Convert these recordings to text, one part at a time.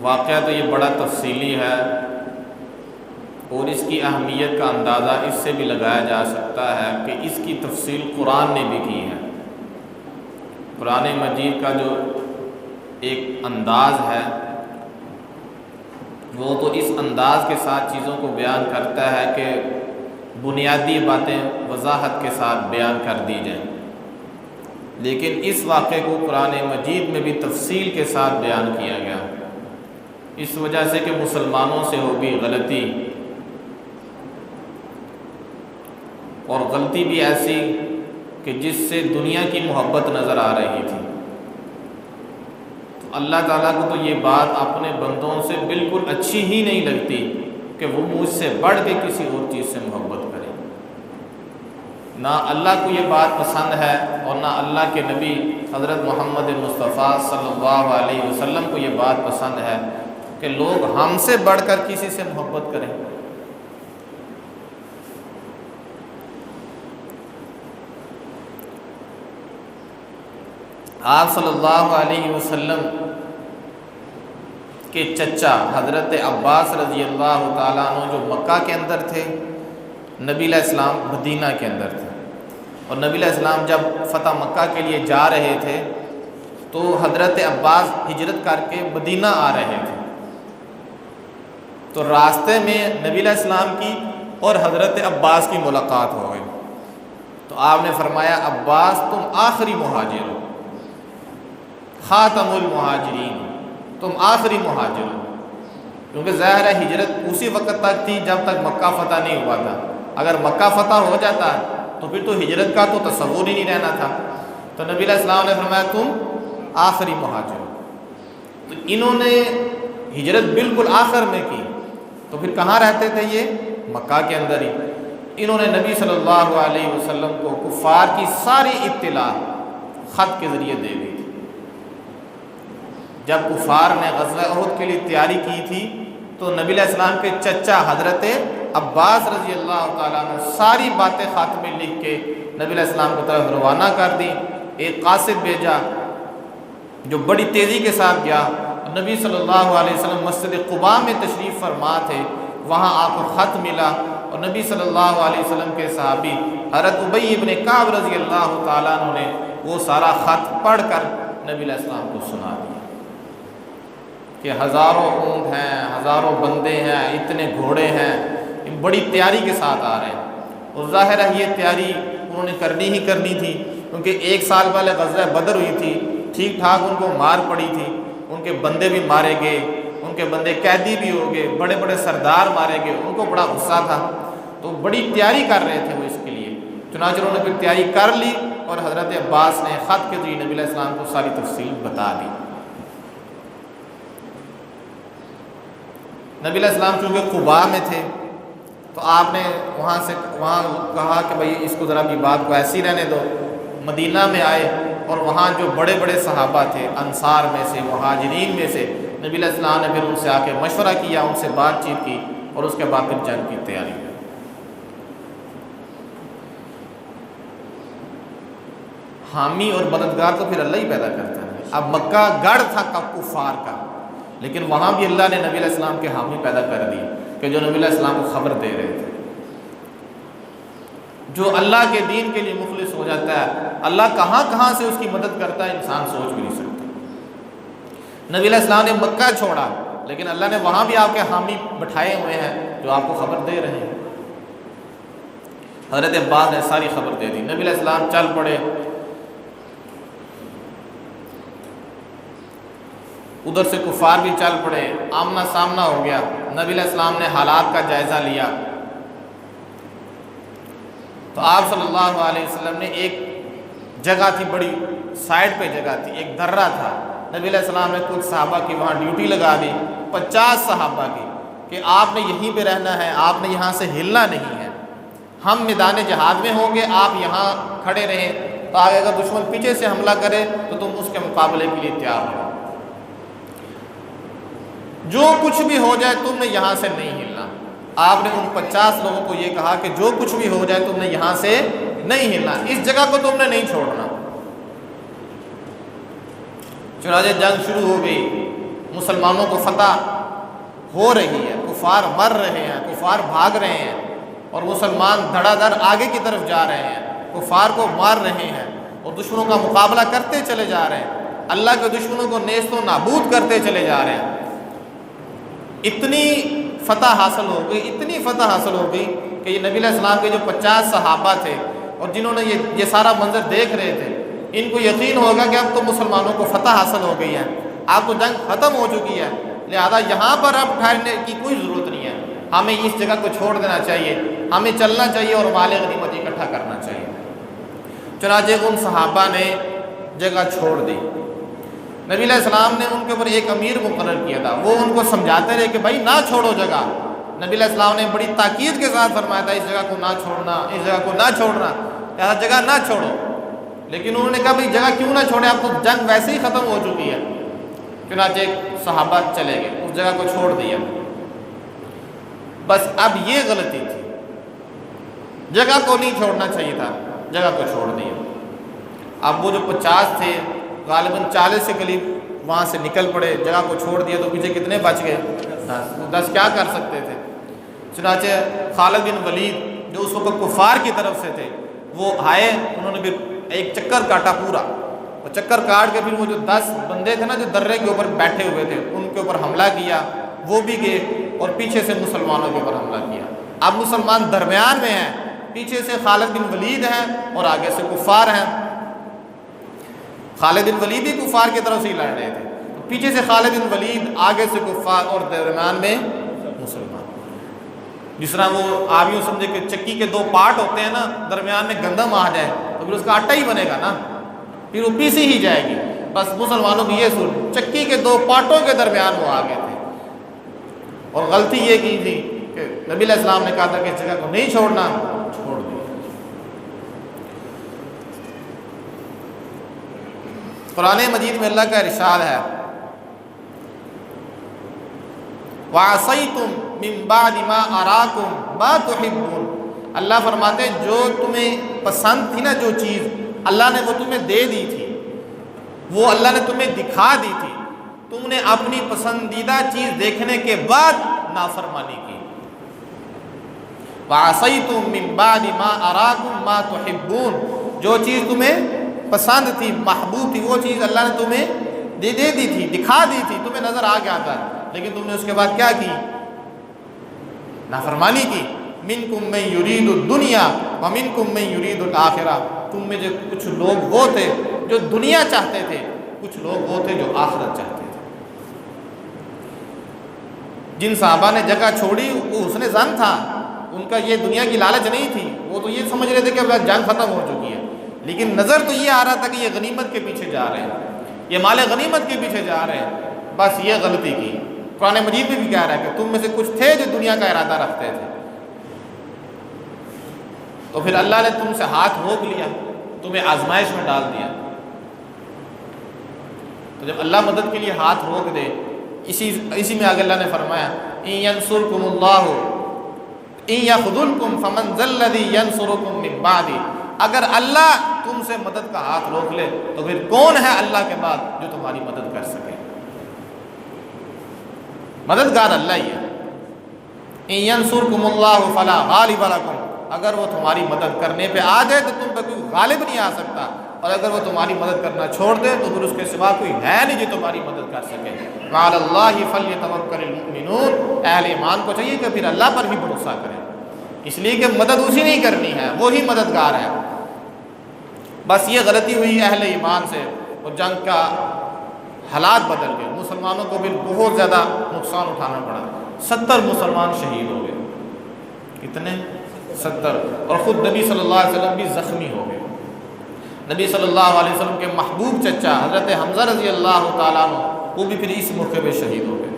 واقعہ تو یہ بڑا تفصیلی ہے اور اس کی اہمیت کا اندازہ اس سے بھی لگایا جا سکتا ہے کہ اس کی تفصیل قرآن نے بھی کی ہے۔ قرآن مجید کا جو ایک انداز ہے وہ تو اس انداز کے ساتھ چیزوں کو بیان کرتا ہے کہ بنیادی باتیں وضاحت کے ساتھ بیان کر دی جائیں، لیکن اس واقعے کو قرآن مجید میں بھی تفصیل کے ساتھ بیان کیا گیا، اس وجہ سے کہ مسلمانوں سے ہوگی غلطی، اور غلطی بھی ایسی کہ جس سے دنیا کی محبت نظر آ رہی تھی۔ تو اللہ تعالیٰ کو تو یہ بات اپنے بندوں سے بالکل اچھی ہی نہیں لگتی کہ وہ مجھ سے بڑھ کے کسی اور چیز سے محبت کرے۔ نہ اللہ کو یہ بات پسند ہے اور نہ اللہ کے نبی حضرت محمد مصطفیٰ صلی اللہ علیہ وسلم کو یہ بات پسند ہے کہ لوگ ہم سے بڑھ کر کسی سے محبت کریں۔ آپ صلی اللہ علیہ وسلم کے چچا حضرت عباس رضی اللہ تعالیٰ عنہ جو مکہ کے اندر تھے، نبی علیہ السلام مدینہ کے اندر تھے، اور نبی علیہ السلام جب فتح مکہ کے لیے جا رہے تھے تو حضرت عباس ہجرت کر کے مدینہ آ رہے تھے، تو راستے میں نبی علیہ السلام کی اور حضرت عباس کی ملاقات ہو گئی۔ تو آپ نے فرمایا عباس تم آخری مہاجر ہو، خاتم المہاجرین، تم آخری مہاجر ہو، کیونکہ ظاہر ہے ہجرت اسی وقت تک تھی جب تک مکہ فتح نہیں ہوا تھا۔ اگر مکہ فتح ہو جاتا تو پھر تو ہجرت کا تو تصور ہی نہیں رہنا تھا۔ تو نبی علیہ السلام نے فرمایا تم آخری مہاجر ہو، تو انہوں نے ہجرت بالکل آخر میں کی، تو پھر کہاں رہتے تھے یہ؟ مکہ کے اندر ہی۔ انہوں نے نبی صلی اللہ علیہ وسلم کو کفار کی ساری اطلاع خط کے ذریعے دے دی تھی۔ جب کفار نے غزوہ احد کے لیے تیاری کی تھی تو نبی علیہ السلام کے چچا حضرت عباس رضی اللہ تعالیٰ نے ساری باتیں خط میں لکھ کے نبی علیہ السلام کو طرف روانہ کر دی۔ ایک قاصد بھیجا جو بڑی تیزی کے ساتھ گیا، نبی صلی اللہ علیہ وسلم مسجد قباء میں تشریف فرما تھے، وہاں آپ کو خط ملا، اور نبی صلی اللہ علیہ وسلم کے صحابی حضرت ابی ابن کعب رضی اللہ تعالیٰ عنہ نے وہ سارا خط پڑھ کر نبی علیہ السلام کو سنا دیا کہ ہزاروں اونٹ ہیں، ہزاروں بندے ہیں، اتنے گھوڑے ہیں، بڑی تیاری کے ساتھ آ رہے ہیں۔ اور ظاہر ہے یہ تیاری انہوں نے کرنی ہی کرنی تھی، کیونکہ 1 سال پہلے غزوہ بدر ہوئی تھی، ٹھیک ٹھاک ان کو مار پڑی تھی، ان کے بندے بھی مارے گئے، ان کے بندے قیدی بھی ہو گئے، بڑے بڑے سردار مارے گئے، ان کو بڑا غصہ تھا، تو بڑی تیاری کر رہے تھے وہ اس کے لیے۔ چنانچہ انہوں نے پھر تیاری کر لی اور حضرت عباس نے خط کے ذریعے نبی علیہ السلام کو ساری تفصیل بتا دی۔ نبی علیہ السلام چونکہ قباء میں تھے تو آپ نے وہاں کہا کہ بھئی اس کو ذرا بھی بات کو ایسی رہنے دو۔ مدینہ میں آئے اور وہاں جو بڑے بڑے صحابہ تھے انصار میں سے، مہاجرین میں سے، نبی علیہ السلام نے پھر ان سے آ کے مشورہ کیا، ان سے بات چیت کی، اور اس کے بعد پھر جنگ کی تیاری کی۔ حامی اور مددگار تو پھر اللہ ہی پیدا کرتا ہے۔ اب مکہ گڑھ تھا کفار کا، لیکن وہاں بھی اللہ نے نبی علیہ السلام کے حامی پیدا کر دی کہ جو نبی علیہ السلام کو خبر دے رہے تھے۔ جو اللہ کے دین کے لیے مخلص ہو جاتا ہے، اللہ کہاں کہاں سے اس کی مدد کرتا ہے انسان سوچ بھی نہیں سکتا۔ نبی علیہ السلام نے مکہ چھوڑا، لیکن اللہ نے وہاں بھی آپ کے حامی بٹھائے ہوئے ہیں جو آپ کو خبر دے رہے ہیں۔ حضرت عباس نے ساری خبر دے دی، نبی علیہ السلام چل پڑے، ادھر سے کفار بھی چل پڑے، آمنا سامنا ہو گیا۔ نبی علیہ السلام نے حالات کا جائزہ لیا تو آپ صلی اللہ علیہ وسلم نے ایک جگہ تھی، بڑی سائڈ پہ جگہ تھی، ایک درہ تھا، نبی علیہ السلام نے کچھ صحابہ کی وہاں ڈیوٹی لگا دی، 50 صحابہ کی، کہ آپ نے یہیں پہ رہنا ہے، آپ نے یہاں سے ہلنا نہیں ہے، ہم میدان جہاد میں ہوں گے، آپ یہاں کھڑے رہیں، تو آگے اگر دشمن پیچھے سے حملہ کرے تو تم اس کے مقابلے کے لیے تیار ہو، جو کچھ بھی ہو جائے تم نے یہاں سے نہیں ہلنا۔ آپ نے ان 50 لوگوں کو یہ کہا کہ جو کچھ بھی ہو جائے تم نے یہاں سے نہیں ہلنا، اس جگہ کو تم نے نہیں چھوڑنا۔ چنانچہ جنگ شروع ہو گئی، مسلمانوں کو فتح ہو رہی ہے، کفار مر رہے ہیں، کفار بھاگ رہے ہیں، اور مسلمان دھڑا دھڑ آگے کی طرف جا رہے ہیں، کفار کو مار رہے ہیں اور دشمنوں کا مقابلہ کرتے چلے جا رہے ہیں، اللہ کے دشمنوں کو نیست و نابود کرتے چلے جا رہے ہیں۔ اتنی فتح حاصل ہو گئی، اتنی فتح حاصل ہو گئی کہ یہ نبی علیہ السلام کے جو 50 صحابہ تھے اور جنہوں نے یہ سارا منظر دیکھ رہے تھے، ان کو یقین ہوگا کہ اب تو مسلمانوں کو فتح حاصل ہو گئی ہے، اب تو جنگ ختم ہو چکی ہے، لہذا یہاں پر اب ٹھہرنے کی کوئی ضرورت نہیں ہے، ہمیں اس جگہ کو چھوڑ دینا چاہیے، ہمیں چلنا چاہیے اور مال غنیمت اکٹھا کرنا چاہیے۔ چنانچہ ان صحابہ نے جگہ چھوڑ دی۔ نبی علیہ السلام نے ان کے اوپر ایک امیر مقرر کیا تھا، وہ ان کو سمجھاتے رہے کہ بھائی نہ چھوڑو جگہ۔ نبی علیہ السلام نے بڑی تاکید کے ساتھ فرمایا تھا اس جگہ کو نہ چھوڑنا، اس جگہ کو نہ چھوڑنا، ایسا جگہ نہ چھوڑو، لیکن انہوں نے کہا بھائی جگہ کیوں نہ چھوڑیں، اب تو جنگ ویسے ہی ختم ہو چکی ہے۔ چنانچہ صحابہ چلے گئے، اس جگہ کو چھوڑ دیا۔ بس اب یہ غلطی تھی، جگہ کو نہیں چھوڑنا چاہیے تھا، جگہ کو چھوڑ دیا۔ اب وہ جو 50 تھے غالباً 40 کے قریب وہاں سے نکل پڑے، جگہ کو چھوڑ دیا تو پیچھے کتنے بچ گئے؟ 10 کیا کر سکتے تھے؟ چنانچہ خالد بن ولید جو اس وقت کفار کی طرف سے تھے وہ آئے، انہوں نے پھر ایک چکر کاٹا پورا، اور چکر کاٹ کے پھر وہ جو 10 بندے تھے نا جو درے کے اوپر بیٹھے ہوئے تھے ان کے اوپر حملہ کیا، وہ بھی گئے اور پیچھے سے مسلمانوں کے اوپر حملہ کیا۔ اب مسلمان درمیان میں ہیں، پیچھے سے خالد بن ولید ہیں اور آگے سے کفار ہیں۔ خالد بن ولید بھی کفار کی طرف سے ہی لڑ رہے تھے، پیچھے سے خالد بن ولید، آگے سے کفار اور درمیان میں مسلمان۔ جس طرح وہ آپ یوں سمجھے کہ چکی کے 2 پارٹ ہوتے ہیں نا، درمیان میں گندم آ جائے تو پھر اس کا آٹا ہی بنے گا نا، پھر وہ پیسی ہی جائے گی۔ بس مسلمانوں کی یہ سن، چکی کے 2 پارٹوں کے درمیان وہ آگے تھے، اور غلطی یہ کی تھی کہ نبی علیہ السلام نے کہا تھا کہ اس جگہ کو نہیں چھوڑنا، چھوڑ دیا۔ قرآن مجید میں اللہ کا ارشاد ہے وَعَصَيْتُمْ مِن بَعْدِ مَا أَرَاكُمْ مَا تُحِبُّونَ، اللہ فرماتے ہیں جو تمہیں پسند تھی نا، جو چیز اللہ نے وہ تمہیں دے دی تھی، وہ اللہ نے تمہیں دکھا دی تھی، تم نے اپنی پسندیدہ چیز دیکھنے کے بعد نافرمانی کی۔ وَعَصَيْتُمْ مِن بَعْدِ مَا أَرَاكُمْ مَا تُحِبُّونَ، جو چیز تمہیں پسند تھی، محبوب تھی، وہ چیز اللہ نے تمہیں دے دی تھی، دکھا دی تھی، تمہیں نظر آ گیا تھا، لیکن تم نے اس کے بعد کیا کی؟ نافرمانی کی۔ مِنْكُمْ مَن يُرِيدُ الدُّنْيَا وَمِنْكُمْ مَن يُرِيدُ الْآخِرَةَ، تم میں جو کچھ لوگ وہ تھے جو دنیا چاہتے تھے، کچھ لوگ وہ تھے جو آخرت چاہتے تھے۔ جن صحابہ نے جگہ چھوڑی وہ حسن ظن تھا، ان کا یہ دنیا کی لالچ نہیں تھی، وہ تو یہ سمجھ رہے تھے کہ اب جنگ ختم ہو چکی ہے، لیکن نظر تو یہ آ رہا تھا کہ یہ غنیمت کے پیچھے جا رہے ہیں، یہ مال غنیمت کے پیچھے جا رہے ہیں۔ بس یہ غلطی کی۔ قرآن مجید میں بھی کہہ رہا ہے کہ تم میں سے کچھ تھے جو دنیا کا ارادہ رکھتے تھے، تو پھر اللہ نے تم سے ہاتھ روک لیا، تمہیں آزمائش میں ڈال دیا۔ تو جب اللہ مدد کے لیے ہاتھ روک دے، اسی میں آگے اللہ نے فرمایا إِن يَنْصُرْكُمُ اللَّهُ إِن يَخْذُلْكُمْ فَمَنْ ذَا الَّذِي يَنْصُرُكُمْ مِنْ بَعْدِهِ، اگر اللہ تم سے مدد کا ہاتھ روک لے تو پھر کون ہے اللہ کے بعد جو تمہاری مدد کر سکے؟ مددگار اللہ ہی ہے۔ إِن يَنْصُرْكُمُ اللَّهُ فَلَا غَالِبَ لَكُمْ، اگر وہ تمہاری مدد کرنے پہ آ جائے تو تم پہ کوئی غالب نہیں آ سکتا، اور اگر وہ تمہاری مدد کرنا چھوڑ دے تو پھر اس کے سوا کوئی ہے نہیں جو تمہاری مدد کر سکے۔ وَعَلَى اللَّهِ فَلْيَتَوَكَّلِ الْمُؤْمِنُونَ، اہل ایمان کو چاہیے کہ پھر اللہ پر ہی بھروسہ کریں، اس لیے کہ مدد اسی نہیں کرنی ہے، وہی مددگار ہے۔ بس یہ غلطی ہوئی اہل ایمان سے، وہ جنگ کا حالات بدل گئے، مسلمانوں کو بھی بہت زیادہ نقصان اٹھانا پڑا، 70 مسلمان شہید ہو گئے۔ کتنے؟ 70۔ اور خود نبی صلی اللہ علیہ وسلم بھی زخمی ہو گئے۔ نبی صلی اللہ علیہ وسلم کے محبوب چچا حضرت حمزہ رضی اللہ تعالیٰ عنہ وہ بھی پھر اس موقع پہ شہید ہو گئے۔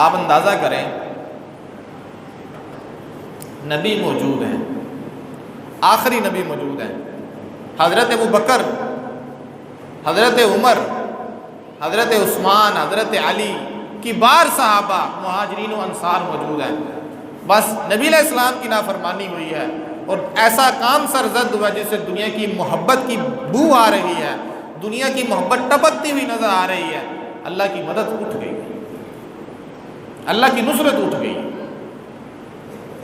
آپ اندازہ کریں، نبی موجود ہیں، آخری نبی موجود ہیں، حضرت ابوبکر، حضرت عمر، حضرت عثمان، حضرت علی، کبار صحابہ مہاجرین و انصار موجود ہیں، بس نبی علیہ السلام کی نافرمانی ہوئی ہے اور ایسا کام سرزد ہوا جس سے دنیا کی محبت کی بو آ رہی ہے، دنیا کی محبت ٹپکتی ہوئی نظر آ رہی ہے، اللہ کی مدد اٹھ گئی، اللہ کی نصرت اٹھ گئی۔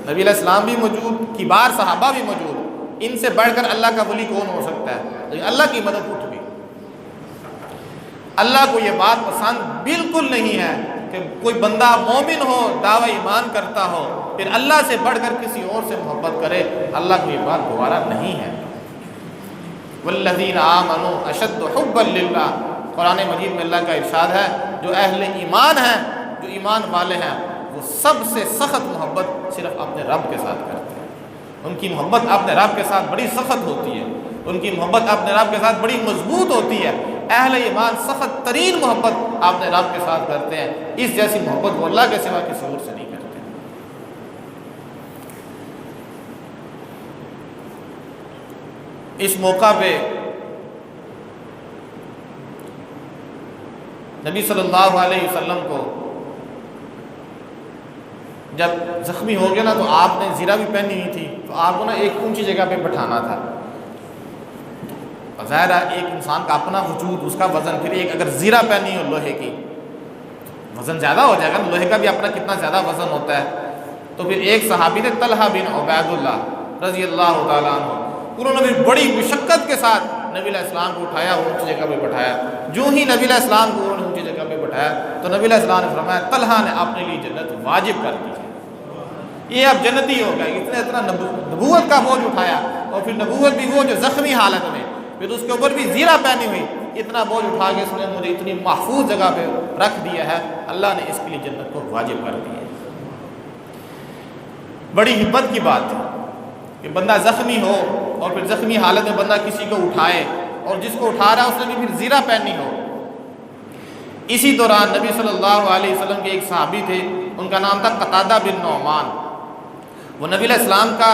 نبی علیہ السلام بھی موجود، کبار صحابہ بھی موجود، ان سے بڑھ کر اللہ کا ولی کون ہو سکتا ہے؟ لیکن اللہ کی مدد اٹھ گئی۔ اللہ کو یہ بات پسند بالکل نہیں ہے کہ کوئی بندہ مومن ہو، دعوی ایمان کرتا ہو، پھر اللہ سے بڑھ کر کسی اور سے محبت کرے۔ اللہ کو یہ بات گوارا نہیں ہے۔ والذین آمنوا اشد حبا للہ، قرآن مجید میں اللہ کا ارشاد ہے جو اہل ایمان ہیں، جو ایمان والے ہیں، وہ سب سے سخت محبت صرف اپنے رب کے ساتھ کرتے ہیں۔ ان کی محبت اپنے رب کے ساتھ بڑی سخت ہوتی ہے، ان کی محبت اپنے رب کے ساتھ بڑی مضبوط ہوتی ہے۔ اہل ایمان سخت ترین محبت اپنے رب کے ساتھ کرتے ہیں، اس جیسی محبت وہ اللہ کے سوا کسی اور سے نہیں کرتے۔ اس موقع پہ نبی صلی اللہ علیہ وسلم کو جب زخمی ہو گیا نا تو آپ نے زرہ بھی پہنی ہوئی تھی، تو آپ کو نا ایک اونچی جگہ پہ بٹھانا تھا۔ ظاہر ہے ایک انسان کا اپنا وجود، اس کا وزن، پھر ایک اگر زرہ پہنی ہو لوہے کی وزن زیادہ ہو جائے گا نا، لوہے کا بھی اپنا کتنا زیادہ وزن ہوتا ہے۔ تو پھر ایک صحابی تھے طلحہ بن عبید اللہ رضی اللہ تعالیٰ عنہ، انہوں نے بھی بڑی مشقت کے ساتھ نبی علیہ السلام کو اٹھایا، اونچی جگہ پہ بٹھایا۔ جو ہی نبی علیہ السلام کو انہوں نے اونچی جگہ پہ بٹھایا تو نبی علیہ السلام نے فرمایا طلحہ نے اپنے لیے جنت واجب کر دی ہے، یہ اب جنتی ہو گیا۔ اتنا نبوت کا بوجھ اٹھایا، اور پھر نبوت بھی وہ جو زخمی حالت میں، پھر اس کے اوپر بھی زیرہ پہنی ہوئی، اتنا بوجھ اٹھا کے اس نے مجھے اتنی محفوظ جگہ پہ رکھ دیا ہے، اللہ نے اس کے لیے جنت کو واجب کر دی ہے۔ بڑی ہمت کی بات ہے کہ بندہ زخمی ہو اور پھر زخمی حالت میں بندہ کسی کو اٹھائے، اور جس کو اٹھا رہا ہے اس نے بھی پھر زیرہ پہنی ہو۔ اسی دوران نبی صلی اللہ علیہ وسلم کے ایک صحابی تھے، ان کا نام تھا قتادہ بن نعمان، وہ نبی علیہ السلام کا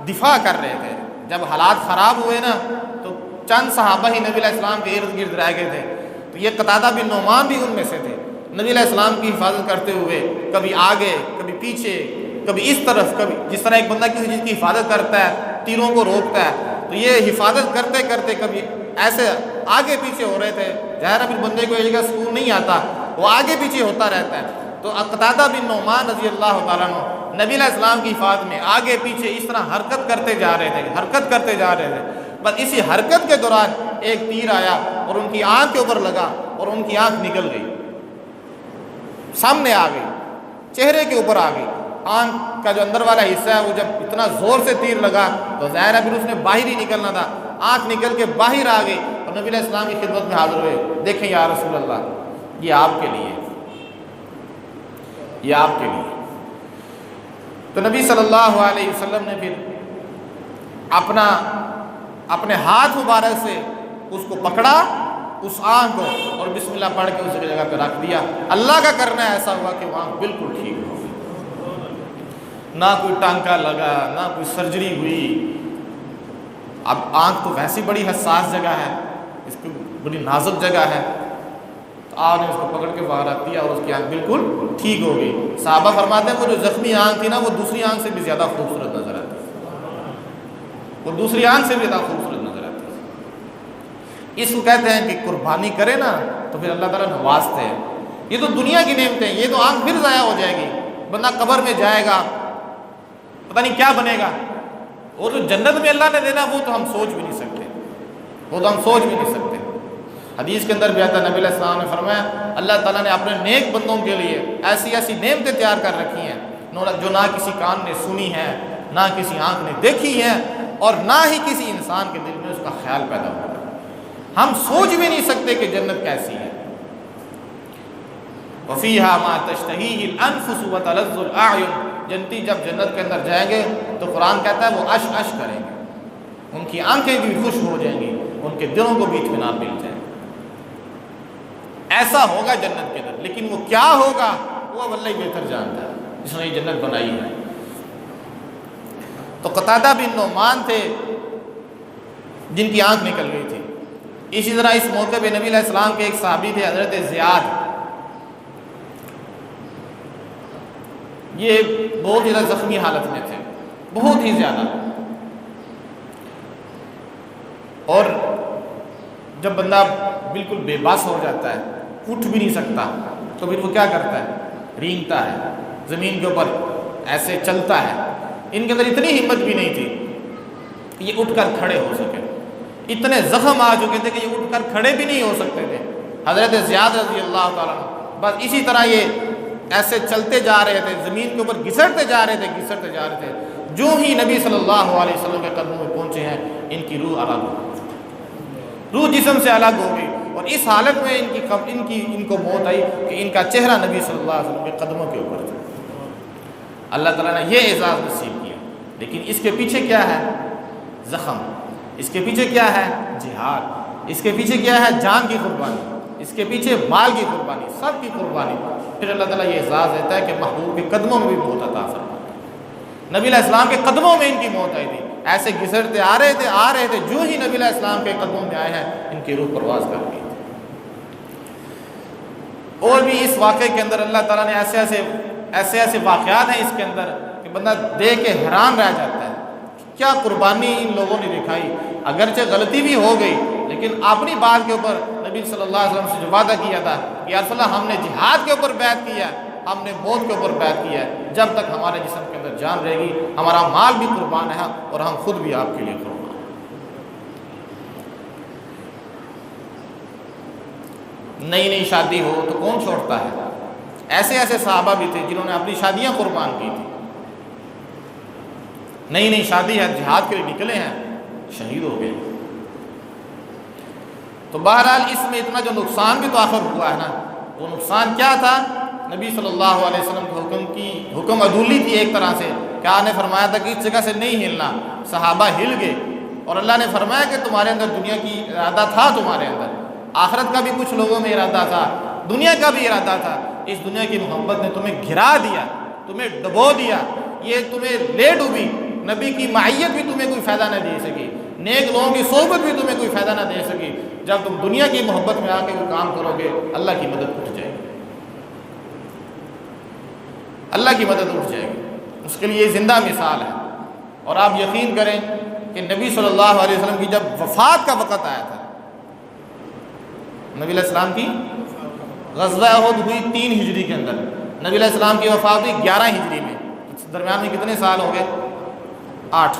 دفاع کر رہے تھے۔ جب حالات خراب ہوئے نا تو چند صحابہ ہی نبی علیہ السلام کے ارد گرد رہ گئے تھے، تو یہ قتادہ بن نعمان بھی ان میں سے تھے۔ نبی علیہ السلام کی حفاظت کرتے ہوئے کبھی آگے، کبھی پیچھے، کبھی اس طرف، کبھی جس طرح ایک بندہ کسی چیز کی حفاظت کرتا ہے، تیروں کو روکتا ہے، تو یہ حفاظت کرتے کرتے کبھی ایسے آگے پیچھے ہو رہے تھے۔ ظاہر پھر بندے کو ایک جگہ سکون نہیں آتا، وہ آگے پیچھے ہوتا رہتا ہے۔ تو قتادہ بن نعمان رضی اللہ تعالیٰ عنہ نبی علیہ السلام کی حفاظت میں آگے پیچھے اس طرح حرکت کرتے جا رہے تھے۔ بس اسی حرکت کے دوران ایک تیر آیا اور ان کی آنکھ کے اوپر لگا، اور ان کی آنکھ نکل گئی، سامنے آ گئی، چہرے کے اوپر آ گئی۔ آنکھ کا جو اندر والا حصہ ہے وہ جب اتنا زور سے تیر لگا تو ظاہر ہے پھر اس نے باہر ہی نکلنا تھا، آنکھ نکل کے باہر آ گئی، اور نبی علیہ السلام کی خدمت میں حاضر ہوئے۔ دیکھیں یا رسول اللہ، یہ آپ کے لیے، یہ آپ کے لیے۔ تو نبی صلی اللہ علیہ وسلم نے پھر اپنے ہاتھ مبارک سے اس کو پکڑا، اس آنکھ کو، اور بسم اللہ پڑھ کے اس جگہ پہ رکھ دیا۔ اللہ کا کرنا ایسا ہوا کہ وہ آنکھ بالکل ٹھیک ہو گئی، نہ کوئی ٹانکا لگا، نہ کوئی سرجری ہوئی۔ اب آنکھ تو ویسی بڑی حساس جگہ ہے، اس کی بڑی نازک جگہ ہے، تو آپ نے اس کو پکڑ کے باہر رکھ دیا اور اس کی آنکھ بالکل ٹھیک ہو گئی۔ صحابہ فرماتے ہیں وہ جو زخمی آنکھ تھی نا، وہ دوسری آنکھ سے بھی زیادہ خوبصورت نظر آتی، وہ دوسری آنکھ سے بھی زیادہ خوبصورت نظر آتی۔ اس کو کہتے ہیں کہ قربانی کرے نا تو پھر اللہ تعالیٰ نوازتے ہیں۔ یہ تو دنیا کی نعمتیں، یہ تو آنکھ پھر ضائع ہو جائے گی، بندہ قبر میں جائے گا، پتہ نہیں کیا بنے گا۔ وہ تو جنت میں اللہ نے دینا، وہ تو ہم سوچ بھی نہیں سکتے، حدیث کے اندر بھی آتا ہے، نبی علیہ السلام نے فرمایا اللہ تعالیٰ نے اپنے نیک بندوں کے لیے ایسی ایسی نعمتیں تیار کر رکھی ہیں جو نہ کسی کان نے سنی ہے، نہ کسی آنکھ نے دیکھی ہے، اور نہ ہی کسی انسان کے دل میں اس کا خیال پیدا ہوگا۔ ہم سوچ بھی نہیں سکتے کہ جنت کیسی ہے۔ وَفِيهَا مَا تَشْتَهِيهِ الْأَنفُسُ وَتَلَذُّ الْأَعْيُنُ، جنتی جب جنت کے اندر جائیں گے تو قرآن کہتا ہے وہ عش عش کریں گے، ان کی آنکھیں بھی خوش ہو جائیں گی، ان کے دلوں کو بھی اطمینان مل جائے گا۔ ایسا ہوگا جنت کے اندر، لیکن وہ کیا ہوگا وہ اللہ ہی بہتر جانتا ہے، جس نے یہ جنت بنائی ہے۔ تو قتادہ بن نعمان تھے جن کی آنکھ نکل گئی تھی۔ اسی طرح اس موقع پہ نبی علیہ السلام کے ایک صحابی تھے حضرت زیاد، یہ بہت ہی زیادہ زخمی حالت میں تھے، بہت ہی زیادہ، اور جب بندہ بالکل بے بس ہو جاتا ہے، اٹھ بھی نہیں سکتا، تو پھر وہ کیا کرتا ہے؟ رینگتا ہے، زمین کے اوپر ایسے چلتا ہے۔ ان کے اندر اتنی ہمت بھی نہیں تھی کہ یہ اٹھ کر کھڑے ہو سکے، اتنے زخم آ چکے تھے کہ یہ اٹھ کر کھڑے بھی نہیں ہو سکتے تھے۔ حضرت زیاد رضی اللہ تعالیٰ عنہ بس اسی طرح یہ ایسے چلتے جا رہے تھے، زمین کے اوپر گھسٹتے جا رہے تھے۔ جو ہی نبی صلی اللہ علیہ وسلم کے قدموں میں پہنچے ہیں، ان کی روح الگ ہو گئی، روح جسم سے الگ ہو گئی، اور اس حالت میں ان کو موت آئی کہ ان کا چہرہ نبی صلی اللہ علیہ وسلم کے قدموں کے اوپر تھا۔ اللہ تعالیٰ نے یہ اعزاز نصیب کیا، لیکن اس کے پیچھے کیا ہے؟ زخم، اس کے پیچھے کیا ہے؟ جہاد، اس کے پیچھے کیا ہے؟ جان کی قربانی، اس کے پیچھے مال کی قربانی، سب کی قربانی۔ پھر اللہ تعالیٰ یہ اعزاز دیتا ہے کہ محبوب کے قدموں میں بھی موت عطا فرماتا ہے۔ نبی علیہ السلام کے قدموں میں ان کی موت آئی تھی، ایسے گھسٹتے آ رہے تھے، جو ہی نبی علیہ السلام کے قدموں میں آئے ہیں، ان کی روح پرواز کر گئی۔ اور بھی اس واقعے کے اندر اللہ تعالیٰ نے ایسے واقعات ہیں اس کے اندر کہ بندہ دیکھ کے حیران رہ جاتا ہے، کیا قربانی ان لوگوں نے دکھائی۔ اگرچہ غلطی بھی ہو گئی، لیکن اپنی بات کے اوپر نبی صلی اللہ علیہ وسلم سے جو وعدہ کیا تھا کہ یا رسول اللہ ہم نے جہاد کے اوپر بیعت کیا ہے، ہم نے موت کے اوپر بیعت کیا ہے، جب تک ہمارے جسم کے اندر جان رہے گی ہمارا مال بھی قربان ہے اور ہم خود بھی آپ کے لیے قربان۔ نئی شادی ہو تو کون چھوڑتا ہے؟ ایسے صحابہ بھی تھے جنہوں نے اپنی شادیاں قربان کی تھی۔ نئی شادی ہے، جہاد کے لیے نکلے ہیں، شہید ہو گئے۔ تو بہرحال اس میں اتنا جو نقصان بھی تو آخر ہوا ہے نا، وہ نقصان کیا تھا؟ نبی صلی اللہ علیہ وسلم کے حکم عدولی تھی ایک طرح سے، کہ آپ نے فرمایا تھا کہ اس جگہ سے نہیں ہلنا، صحابہ ہل گئے، اور اللہ نے فرمایا کہ تمہارے اندر دنیا کی ارادہ تھا، تمہارے اندر آخرت کا بھی کچھ لوگوں میں ارادہ تھا، دنیا کا بھی ارادہ تھا، اس دنیا کی محبت نے تمہیں گھرا دیا، تمہیں ڈبو دیا، یہ تمہیں لے ڈوبی، نبی کی معیت بھی تمہیں کوئی فائدہ نہ دے سکی، نیک لوگوں کی صحبت بھی تمہیں کوئی فائدہ نہ دے سکی۔ جب تم دنیا کی محبت میں آ کے کوئی کام کرو گے، اللہ کی مدد اٹھ جائے گی، اللہ کی مدد اٹھ جائے گی۔ اس کے لیے یہ زندہ مثال ہے۔ اور آپ یقین کریں کہ نبی صلی اللہ علیہ وسلم کی جب وفات کا وقت آیا تھا، نبی علیہ السلام کی غزوہ احد ہوئی 3 ہجری کے اندر، نبی علیہ السلام کی وفات ہوئی 11 ہجری میں، درمیان میں کتنے سال ہو گئے؟ 8۔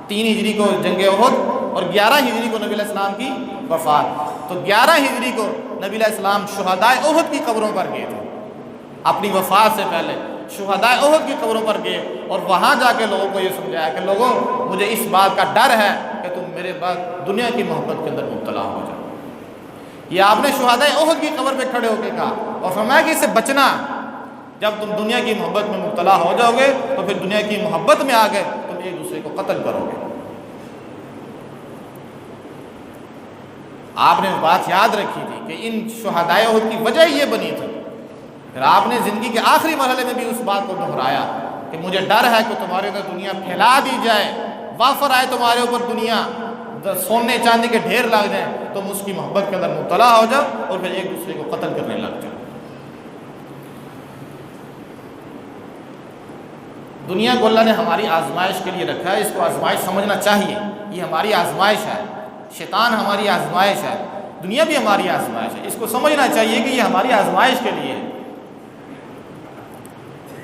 3 ہجری کو جنگ احد اور 11 ہجری کو نبی علیہ السلام کی وفات۔ تو 11 ہجری کو نبی علیہ السلام شہدائے احد کی قبروں پر گئے تھے، اپنی وفات سے پہلے شہدائے احد کی قبروں پر گئے، اور وہاں جا کے لوگوں کو یہ سمجھایا کہ لوگوں مجھے اس بات کا ڈر ہے کہ تم میرے بعد دنیا کی محبت کے اندر مبتلا ہو جاؤ۔ یہ آپ نے شہدائے احد کی قبر پہ کھڑے ہو کے کہا، اور فرمایا کہ اس سے بچنا، جب تم دنیا کی محبت میں مبتلا ہو جاؤ گے تو پھر دنیا کی محبت میں آ گئے تم ایک دوسرے کو قتل کرو گے۔ آپ نے بات یاد رکھی تھی کہ ان شہدائے احد کی وجہ یہ بنی تھی۔ پھر آپ نے زندگی کے آخری مرحلے میں بھی اس بات کو دہرایا کہ مجھے ڈر ہے کہ تمہارے اندر دنیا پھیلا دی جائے، وافر آئے تمہارے اوپر دنیا، سونے چاندی کے ڈھیر لگ جائیں، تم اس کی محبت کے اندر مبتلا ہو جاؤ اور پھر ایک دوسرے کو قتل کرنے لگ جاؤ۔ دنیا کو اللہ نے ہماری آزمائش کے لیے رکھا ہے، اس کو آزمائش سمجھنا چاہیے، یہ ہماری آزمائش ہے، شیطان ہماری آزمائش ہے، دنیا بھی ہماری آزمائش ہے، اس کو سمجھنا چاہیے کہ یہ ہماری آزمائش کے لیے ہے۔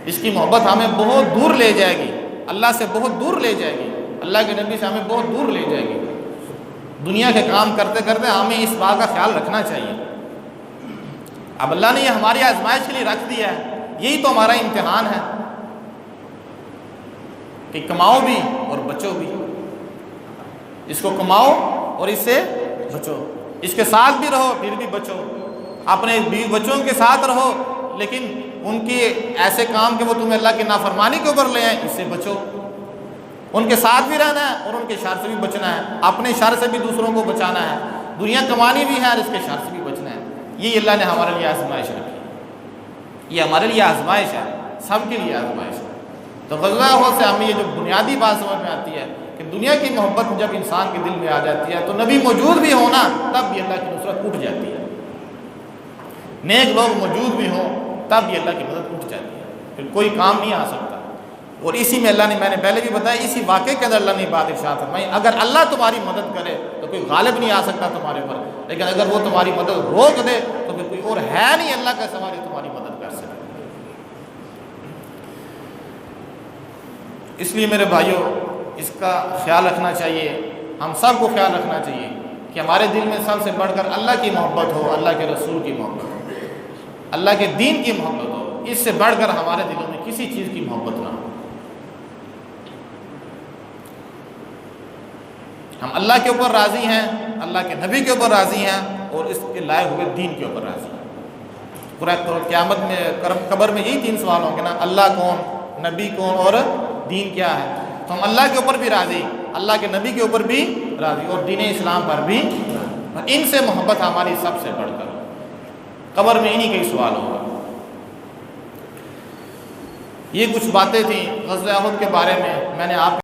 اس کی محبت ہمیں بہت دور لے جائے گی، اللہ سے بہت دور لے جائے گی، اللہ کے نبی سے ہمیں بہت دور لے جائے گی۔ دنیا کے کام کرتے کرتے ہمیں اس بات کا خیال رکھنا چاہیے۔ اب اللہ نے یہ ہماری آزمائش کے لیے رکھ دیا ہے، یہی تو ہمارا امتحان ہے کہ کماؤ بھی اور بچو بھی، اس کو کماؤ اور اس سے بچو، اس کے ساتھ بھی رہو پھر بھی بچو، اپنے بیوی بچوں کے ساتھ رہو لیکن ان کے ایسے کام کہ وہ تمہیں اللہ کی نافرمانی کے اوپر لے آئیں، اس سے بچو، ان کے ساتھ بھی رہنا ہے اور ان کے شر سے بھی بچنا ہے، اپنے شر سے بھی دوسروں کو بچانا ہے، دنیا کمانی بھی ہے اور اس کے شر سے بھی بچنا ہے۔ یہ اللہ نے ہمارے لیے آزمائش رکھی، یہ ہمارے لیے آزمائش ہے، سب کے لیے آزمائش ہے۔ تو غزوہ احد سے ہمیں یہ جو بنیادی بات سمجھ میں آتی ہے کہ دنیا کی محبت جب انسان کے دل میں آ جاتی ہے تو نبی موجود بھی ہونا تب بھی اللہ کی نصرت اٹھ جاتی ہے، نیک لوگ موجود بھی ہوں تب بھی اللہ کی مدد اٹھ جاتی ہے، پھر کوئی کام نہیں آ سکتا۔ اور اسی میں اللہ نے، میں نے پہلے بھی بتایا، اسی واقعے کے اندر اللہ نے بات ارشاد فرمائی، اگر اللہ تمہاری مدد کرے تو کوئی غالب نہیں آ سکتا تمہارے اوپر، لیکن اگر وہ تمہاری مدد روک دے تو پھر کوئی اور ہے نہیں اللہ کا سوا جو تمہاری مدد کر سکے۔ اس لیے میرے بھائیوں اس کا خیال رکھنا چاہیے، ہم سب کو خیال رکھنا چاہیے کہ ہمارے دل میں سب سے بڑھ کر اللہ کی محبت ہو، اللہ کے رسول کی محبت ہو، اللہ کے دین کی محبت ہو، اس سے بڑھ کر ہمارے دلوں میں کسی چیز کی محبت نہ ہو۔ ہم اللہ کے اوپر راضی ہیں، اللہ کے نبی کے اوپر راضی ہیں، اور اس کے لائے ہوئے دین کے اوپر راضی ہیں۔ قیامت میں قبر میں یہی 3 سوال ہوں گے نا، اللہ کون، نبی کون، اور دین کیا ہے۔ تو ہم اللہ کے اوپر بھی راضی، اللہ کے نبی کے اوپر بھی راضی، اور دین اسلام پر بھی، اور ان سے محبت ہماری سب سے بڑھ کر قبر میں انہی کئی سوال ہوگا۔ یہ کچھ باتیں تھیں غزوہ احد کے بارے میں نے آپ